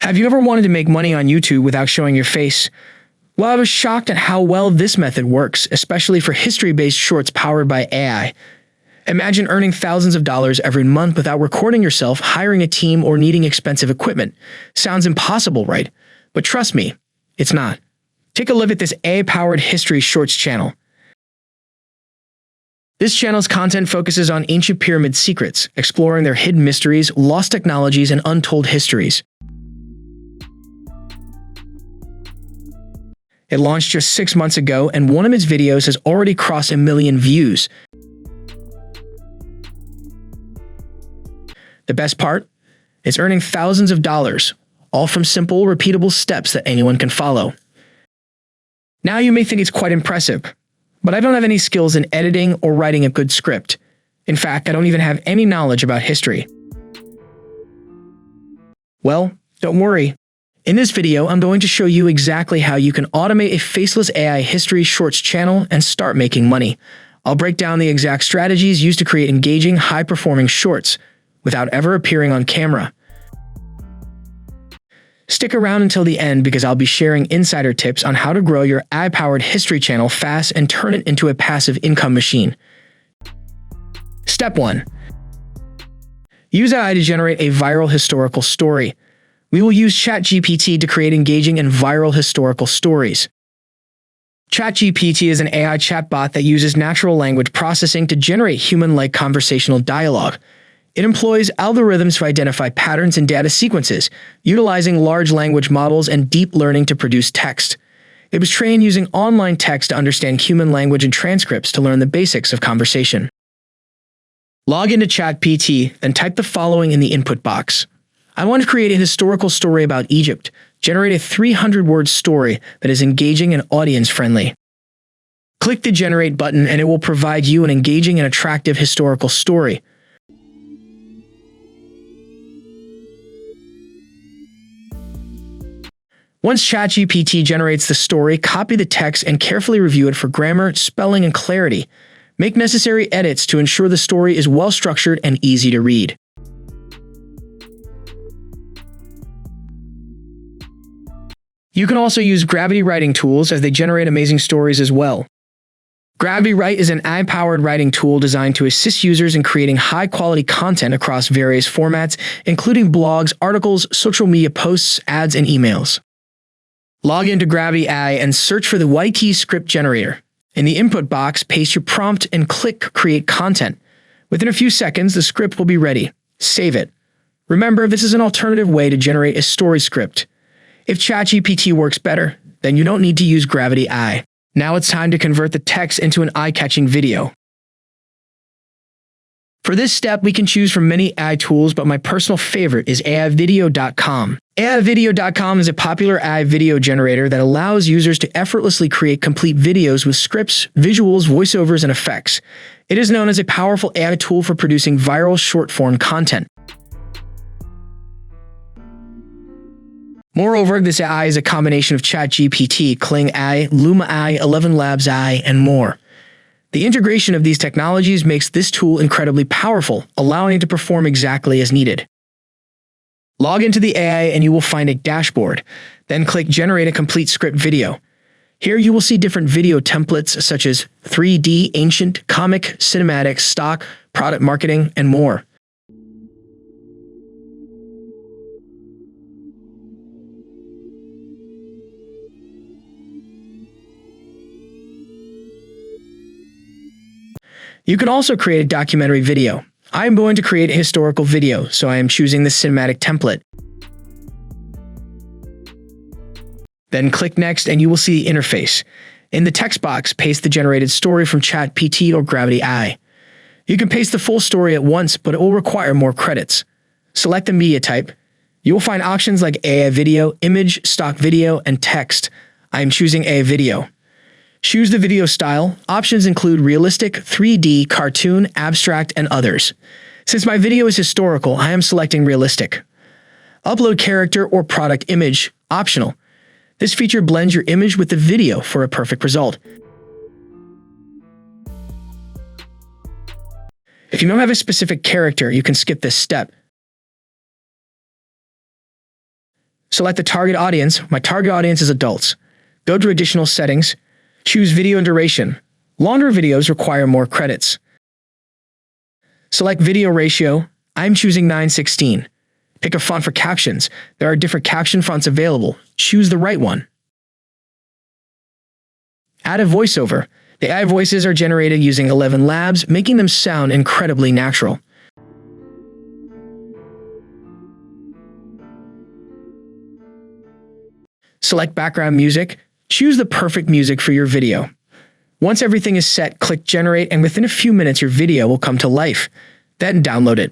Have you ever wanted to make money on YouTube without showing your face? Well, I was shocked at how well this method works, especially for history-based shorts powered by AI. Imagine earning thousands of dollars every month without recording yourself, hiring a team, or needing expensive equipment. Sounds impossible, right? But trust me, it's not. Take a look at this AI-powered history shorts channel. This channel's content focuses on ancient pyramid secrets, exploring their hidden mysteries, lost technologies, and untold histories. It launched just 6 months ago, and one of its videos has already crossed 1 million views. The best part? It's earning thousands of dollars, all from simple, repeatable steps that anyone can follow. Now you may think it's quite impressive, but I don't have any skills in editing or writing a good script. In fact, I don't even have any knowledge about history. Well, don't worry. In this video, I'm going to show you exactly how you can automate a faceless AI history shorts channel and start making money. I'll break down the exact strategies used to create engaging, high-performing shorts without ever appearing on camera. Stick around until the end because I'll be sharing insider tips on how to grow your AI-powered history channel fast and turn it into a passive income machine. Step 1. Use AI to generate a viral historical story. We will use ChatGPT to create engaging and viral historical stories. ChatGPT is an AI chatbot that uses natural language processing to generate human-like conversational dialogue. It employs algorithms to identify patterns in data sequences, utilizing large language models and deep learning to produce text. It was trained using online text to understand human language and transcripts to learn the basics of conversation. Log into ChatGPT and type the following in the input box. I want to create a historical story about Egypt. Generate a 300-word story that is engaging and audience-friendly. Click the Generate button and it will provide you an engaging and attractive historical story. Once ChatGPT generates the story, copy the text and carefully review it for grammar, spelling, and clarity. Make necessary edits to ensure the story is well-structured and easy to read. You can also use Gravity writing tools as they generate amazing stories as well. Gravity Write is an AI-powered writing tool designed to assist users in creating high-quality content across various formats, including blogs, articles, social media posts, ads, and emails. Log into Gravity AI and search for the YT script generator. In the input box, paste your prompt and click Create Content. Within a few seconds, the script will be ready. Save it. Remember, this is an alternative way to generate a story script. If ChatGPT works better, then you don't need to use Gravity AI. Now it's time to convert the text into an eye-catching video. For this step, we can choose from many AI tools, but my personal favorite is AIvideo.com. AIvideo.com is a popular AI video generator that allows users to effortlessly create complete videos with scripts, visuals, voiceovers, and effects. It is known as a powerful AI tool for producing viral short-form content. Moreover, this AI is a combination of ChatGPT, Kling AI, Luma AI, 11 Labs AI, and more. The integration of these technologies makes this tool incredibly powerful, allowing it to perform exactly as needed. Log into the AI and you will find a dashboard. Then click Generate a complete script video. Here you will see different video templates such as 3D, ancient, comic, cinematic, stock, product marketing, and more. You can also create a documentary video. I am going to create a historical video, so I am choosing the cinematic template. Then click Next and you will see the interface. In the text box, paste the generated story from ChatGPT or Gravity AI. You can paste the full story at once, but it will require more credits. Select the media type. You will find options like AI video, image, stock video, and text. I am choosing AI video. Choose the video style. Options include realistic, 3D, cartoon, abstract, and others. Since my video is historical, I am selecting realistic. Upload character or product image, optional. This feature blends your image with the video for a perfect result. If you don't have a specific character, you can skip this step. Select the target audience. My target audience is adults. Go to additional settings. Choose video and duration. Longer videos require more credits. Select video ratio. I'm choosing 9:16. Pick a font for captions. There are different caption fonts available. Choose the right one. Add a voiceover. The AI voices are generated using 11 Labs, making them sound incredibly natural. Select background music. Choose the perfect music for your video. Once everything is set, click Generate, and within a few minutes your video will come to life. Then download it.